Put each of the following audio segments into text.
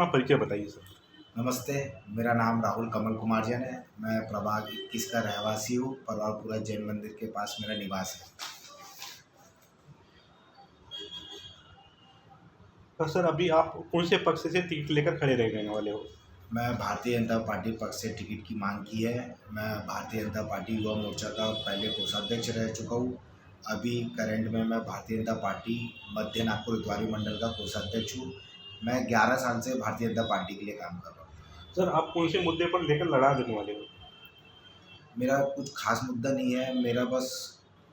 अपना परिचय बताइए सर। नमस्ते, मेरा नाम राहुल कमल कुमार जैन है। मैं प्रभाग 21 का रहवासी हूँ। प्रभागपुरा जैन मंदिर के पास मेरा निवास है। तो सर अभी आप कौन से पक्ष से टिकट लेकर खड़े रहने वाले हो? मैं भारतीय जनता पार्टी पक्ष से टिकट की मांग की है। मैं भारतीय जनता पार्टी युवा मोर्चा का पहले कोषाध्यक्ष रह चुका हूँ। अभी करंट में मैं भारतीय जनता पार्टी मध्य नागपुर इतवारी मंडल का कोषाध्यक्ष हूँ। मैं 11 साल से भारतीय जनता पार्टी के लिए काम कर रहा हूँ। सर आप कौन से मुद्दे पर लेकर लड़ा देने वाले हो? मेरा कुछ खास मुद्दा नहीं है। मेरा बस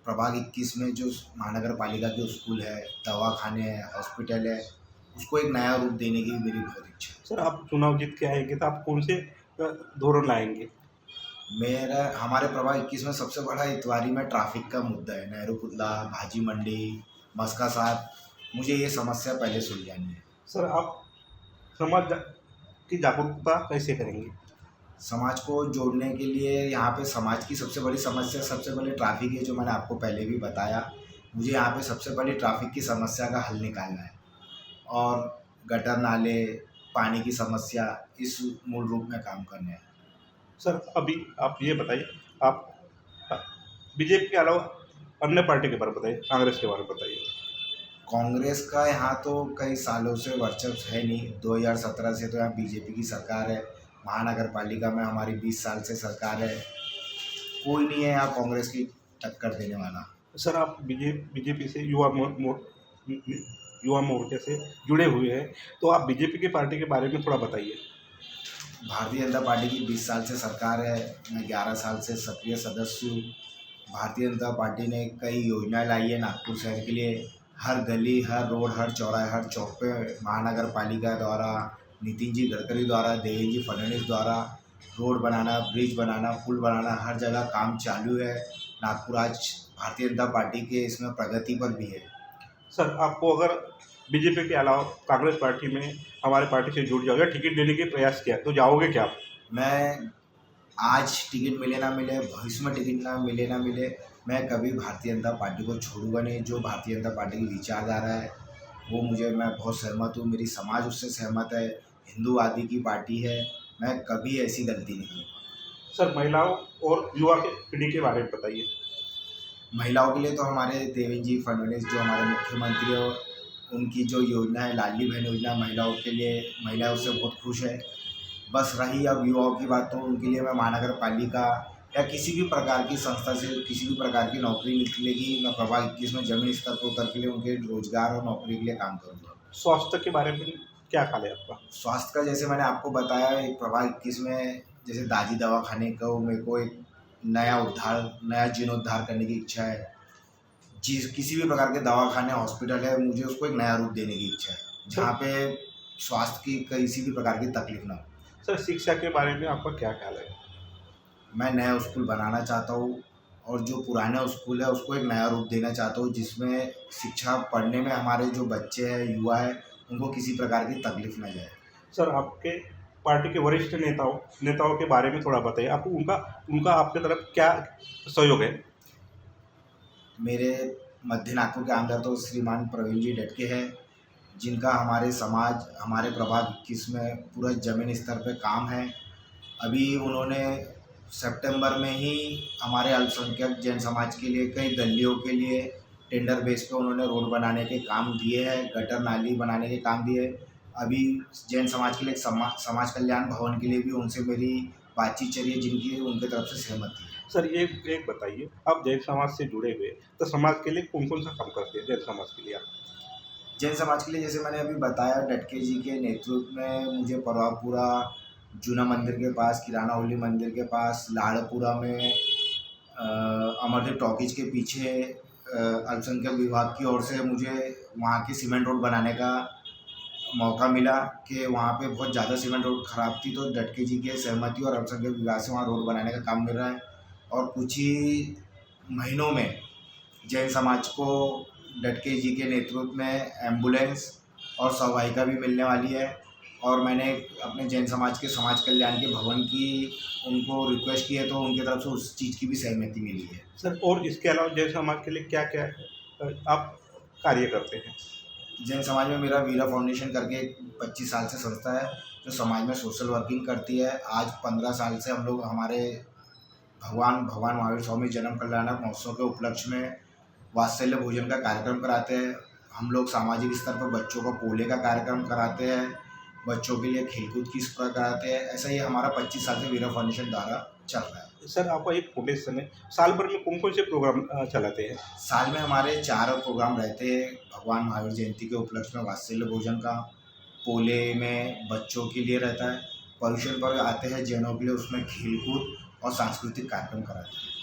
प्रभाग 21 में जो महानगर पालिका के स्कूल है, दवाखाने हैं, हॉस्पिटल है, उसको एक नया रूप देने की मेरी बहुत इच्छा है। सर आप चुनाव जीत के आएंगे तो आप कौन से धोरण लाएंगे? मेरा हमारे प्रभाग 21 में सबसे बड़ा इतवारी में ट्रैफिक का मुद्दा है। नेहरू पुतला, भाजी मंडी, मस्का साहब, मुझे ये समस्या पहले सुलझानी है। सर आप समाज की जागरूकता कैसे करेंगे? समाज को जोड़ने के लिए यहाँ पे समाज की सबसे बड़ी समस्या सबसे पहले ट्रैफिक है, जो मैंने आपको पहले भी बताया। मुझे यहाँ पे सबसे पहले ट्रैफिक की समस्या का हल निकालना है और गटर नाले, पानी की समस्या, इस मूल रूप में काम करने हैं। सर अभी आप ये बताइए, आप बीजेपी के अलावा अन्य पार्टी के बारे में बताइए, कांग्रेस के बारे में बताइए। कांग्रेस का यहाँ तो कई सालों से वर्चस्व है नहीं। 2017 से तो यहाँ बीजेपी की सरकार है। महानगर पालिका में हमारी 20 साल से सरकार है। कोई नहीं है यहाँ कांग्रेस की टक्कर देने वाला। सर आप बीजेपी से युवा मोर्चे से जुड़े हुए हैं, तो आप बीजेपी की पार्टी के बारे में थोड़ा बताइए। भारतीय जनता पार्टी की 20 साल से सरकार है। मैं 11 साल से सक्रिय सदस्य हूँ। भारतीय जनता पार्टी ने कई योजनाएं लाई है नागपुर शहर के लिए। हर गली, हर रोड, हर चौराहे, हर चौक पे महानगर पालिका द्वारा, नितिन जी गडकरी द्वारा, देवेंद्र जी फडणवीस द्वारा रोड बनाना, ब्रिज बनाना, पुल बनाना, हर जगह काम चालू है। नागपुर आज भारतीय जनता पार्टी के इसमें प्रगति पर भी है। सर आपको अगर बीजेपी के अलावा कांग्रेस पार्टी में हमारे पार्टी से जुड़ जाओगे, टिकट देने के प्रयास किया तो जाओगे क्या आप? मैं आज टिकट मिले ना मिले, भविष्य में टिकट ना मिले ना मिले, मैं कभी भारतीय जनता पार्टी को छोड़ूंगा नहीं। जो भारतीय जनता पार्टी की विचारधारा है वो मैं बहुत सहमत हूँ। मेरी समाज उससे सहमत है। हिंदूवादी की पार्टी है। मैं कभी ऐसी गलती नहीं करूँगा। सर महिलाओं और युवा के पीढ़ी के बारे में बताइए। महिलाओं के लिए तो हमारे देवेंद्र जी फडणवीस जो हमारे मुख्यमंत्री हो, उनकी जो योजना है लाडली बहन योजना, महिलाओं के लिए, महिलाएं उससे बहुत खुश है। बस रही अब युवाओं की बात, तो उनके लिए मैं महानगर पालिका या किसी भी प्रकार की संस्था से किसी भी प्रकार की नौकरी निकलेगी, मैं प्रभाग 21 में जमीन स्तर पर उतर के लिए उनके रोजगार और नौकरी के लिए काम करूँगा। स्वास्थ्य के बारे में क्या ख्याल है आपका? स्वास्थ्य का जैसे मैंने आपको बताया, एक प्रभाग 21 में जैसे दाजी दवाखाने को मेरे को एक नया जीर्णोद्धार करने की इच्छा है। जिस किसी भी प्रकार के दवाखाने, हॉस्पिटल है, मुझे उसको एक नया रूप देने की इच्छा है, जहाँ पे स्वास्थ्य की किसी भी प्रकार की तकलीफ ना हो। सर शिक्षा के बारे में आपका क्या ख्याल है? मैं नया स्कूल बनाना चाहता हूँ और जो पुराना स्कूल है उसको एक नया रूप देना चाहता हूँ, जिसमें शिक्षा पढ़ने में हमारे जो बच्चे हैं, युवा हैं, उनको किसी प्रकार की तकलीफ ना जाए। सर आपके पार्टी के वरिष्ठ नेताओं के बारे में थोड़ा बताइए, आपको उनका उनका आपके तरफ क्या सहयोग है? मेरे मध्य नागपुर के आमदार तो श्रीमान प्रवीण जी डटके हैं, जिनका हमारे समाज, हमारे प्रभाग 21 में पूरा ज़मीन स्तर पे काम है। अभी उन्होंने सितंबर में ही हमारे अल्पसंख्यक जैन समाज के लिए कई गलियों के लिए टेंडर बेस पे उन्होंने रोड बनाने के काम दिए हैं, गटर नाली बनाने के काम दिए हैं। अभी जैन समाज के लिए एक समाज कल्याण भवन के लिए भी उनसे मेरी बातचीत चली है, जिनकी उनके तरफ से सहमति है। सर ये एक बताइए, आप जैन समाज से जुड़े हुए तो समाज के लिए कौन कौन सा काम करते हैं जैन समाज के लिए आप? जैन समाज के लिए जैसे मैंने अभी बताया, डटके जी के नेतृत्व में मुझे परवापुरा जूना मंदिर के पास, किराना होली मंदिर के पास, लाड़पुरा में अमरदीप टॉकीज के पीछे अल्पसंख्यक विभाग की ओर से मुझे वहाँ की सीमेंट रोड बनाने का मौका मिला कि वहाँ पे बहुत ज़्यादा सीमेंट रोड ख़राब थी, तो डटके जी के सहमति और अल्पसंख्यक विभाग से वहाँ रोड बनाने का काम मिल रहा है। और कुछ ही महीनों में जैन समाज को डटके जी के नेतृत्व में एम्बुलेंस और सहायिका भी मिलने वाली है। और मैंने अपने जैन समाज के समाज कल्याण के भवन की उनको रिक्वेस्ट की है, तो उनकी तरफ से उस चीज़ की भी सहमति मिली है। सर और इसके अलावा जैन समाज के लिए क्या क्या आप कार्य करते हैं? जैन समाज में मेरा वीरा फाउंडेशन करके 25 साल से संस्था है जो समाज में सोशल वर्किंग करती है। आज 15 साल से हम लोग हमारे भगवान महावीर स्वामी जन्म कल्याणक महोत्सव के उपलक्ष्य में वात्सल्य भोजन का कार्यक्रम कराते हैं। हम लोग सामाजिक स्तर पर बच्चों को पोले का कार्यक्रम कराते हैं, बच्चों के लिए खेलकूद की स्पर्धा कराते हैं। ऐसा ही हमारा 25 साल से वीरा फाउंडेशन द्वारा चल रहा है। सर आपका एक फाउंडेशन है, साल भर में कौन कौन से प्रोग्राम चलाते हैं? साल में हमारे 4 प्रोग्राम रहते हैं। भगवान महावीर जयंती के उपलक्ष्य में वात्सल्य भोजन का, पोले में बच्चों के लिए रहता है, पर्युषण पर्व आते हैं जैनों के लिए, उसमें खेलकूद और सांस्कृतिक कार्यक्रम कराते हैं।